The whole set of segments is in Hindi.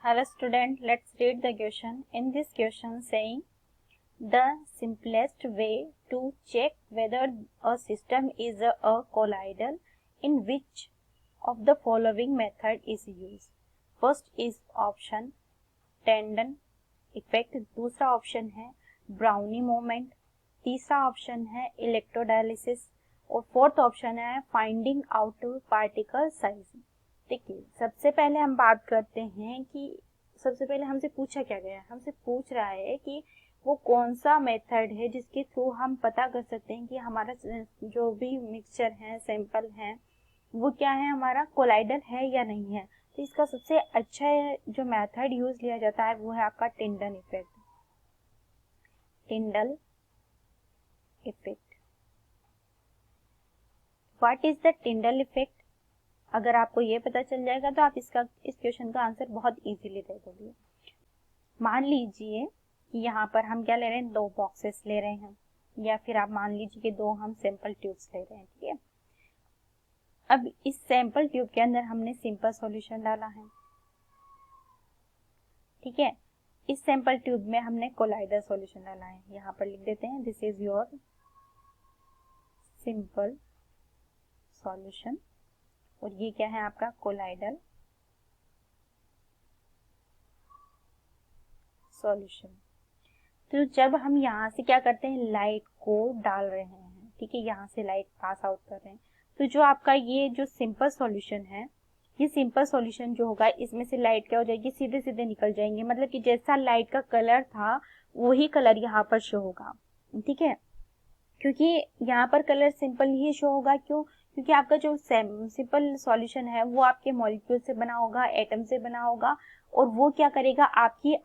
Hello student, let's read the question. In this question saying the simplest way to check whether a system is a colloidal in which of the following method is used. First is option tendon effect, दूसरा ऑप्शन है ब्राउनी मोमेंट, तीसरा ऑप्शन है इलेक्ट्रोडायलिसिस और फोर्थ ऑप्शन है फाइंडिंग आउट पार्टिकल साइज। देखिए सबसे पहले हम बात करते हैं कि सबसे पहले हमसे पूछा क्या गया है, हमसे पूछ रहा है कि वो कौन सा मेथड है जिसके थ्रू हम पता कर सकते हैं कि हमारा जो भी मिक्सचर है सैंपल है वो क्या है, हमारा कोलाइडल है या नहीं है। तो इसका सबसे अच्छा जो मेथड यूज लिया जाता है वो है आपका Tyndall effect. Tyndall effect, what is the Tyndall effect? अगर आपको ये पता चल जाएगा तो आप इस क्वेश्चन का आंसर बहुत इजीली दे दोगे। मान लीजिए कि यहाँ पर हम क्या ले रहे हैं, दो बॉक्सेस ले रहे हैं, या फिर आप मान लीजिए कि दो हम सैंपल ट्यूब्स ले रहे हैं, ठीक है। अब इस सैंपल ट्यूब के अंदर हमने सिंपल सॉल्यूशन डाला है, ठीक है। इस सैंपल ट्यूब में हमने कोलाइडल सॉल्यूशन डाला है, यहाँ पर लिख देते हैं this is your simple solution और ये क्या है आपका कोलाइडल सॉल्यूशन। तो जब हम यहाँ से क्या करते हैं, लाइट को डाल रहे हैं, ठीक है, यहाँ से लाइट पास आउट कर रहे हैं, तो जो आपका ये जो सिंपल सॉल्यूशन है, ये सिंपल सॉल्यूशन जो होगा इसमें से लाइट क्या हो जाएगी, सीधे सीधे निकल जाएंगे, मतलब कि जैसा लाइट का कलर था वही कलर यहाँ पर शो होगा, ठीक है। क्योंकि यहाँ पर कलर सिंपल ही शो होगा, क्यों? क्योंकि आपका जो सिंपल सॉल्यूशन है वो आपके मॉलिक्यूल से बना होगा, एटम से बना होगा, और वो क्या करेगा, आपकी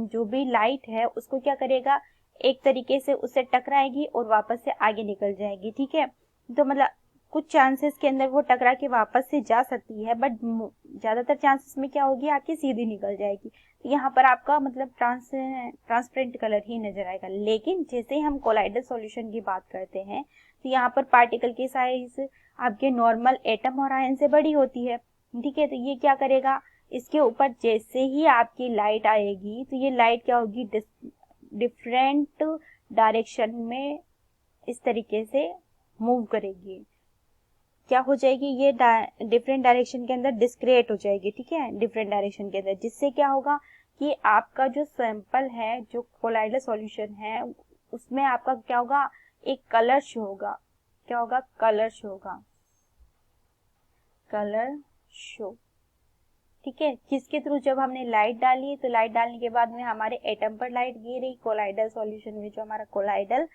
जो भी लाइट है उसको क्या करेगा, एक तरीके से उससे टकराएगी और वापस से आगे निकल जाएगी, ठीक है। तो मतलब कुछ चांसेस के अंदर वो टकरा के वापस से जा सकती है, बट ज्यादातर चांसेस में क्या होगी, आपकी सीधी निकल जाएगी। तो यहाँ पर आपका मतलब ट्रांसपेरेंट कलर ही नजर आएगा। लेकिन जैसे ही हम कोलाइडल सॉल्यूशन की बात करते हैं तो यहाँ पर पार्टिकल की साइज आपके नॉर्मल एटम और आयन से बड़ी होती है, ठीक है। तो ये क्या करेगा, इसके ऊपर जैसे ही आपकी लाइट आएगी तो ये लाइट क्या होगी, डिफरेंट डायरेक्शन में इस तरीके से मूव करेगी। क्या हो जाएगी, ये डिफरेंट डायरेक्शन के अंदर डिस्क्रिएट हो जाएगी, ठीक है, डिफरेंट डायरेक्शन के अंदर, जिससे क्या होगा कि आपका जो सैंपल है, जो कोलाइडल सॉल्यूशन है, उसमें आपका क्या होगा, एक कलर शो होगा। क्या होगा, कलर शो होगा, कलर शो, ठीक है। किसके थ्रू, जब हमने लाइट डाली तो लाइट डालने के बाद में हमारे एटम पर लाइट गिरी, कोलाइडल सॉल्यूशन में जो हमारा कोलाइडल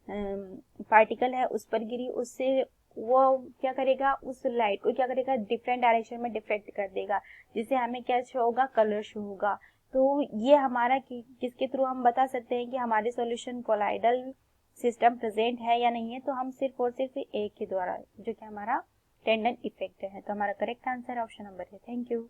पार्टिकल है उस पर गिरी, उससे वो क्या करेगा, उस लाइट को क्या करेगा, डिफरेंट डायरेक्शन में डिफ्लेक्ट कर देगा, जिससे हमें क्या शो होगा, कलर शो होगा। तो ये हमारा किसके थ्रू हम बता सकते हैं कि हमारे सॉल्यूशन कोलाइडल सिस्टम प्रेजेंट है या नहीं है, तो हम सिर्फ और सिर्फ एक के द्वारा, जो कि हमारा टेंडन इफेक्ट है। तो हमारा करेक्ट आंसर ऑप्शन नंबर है। Thank you.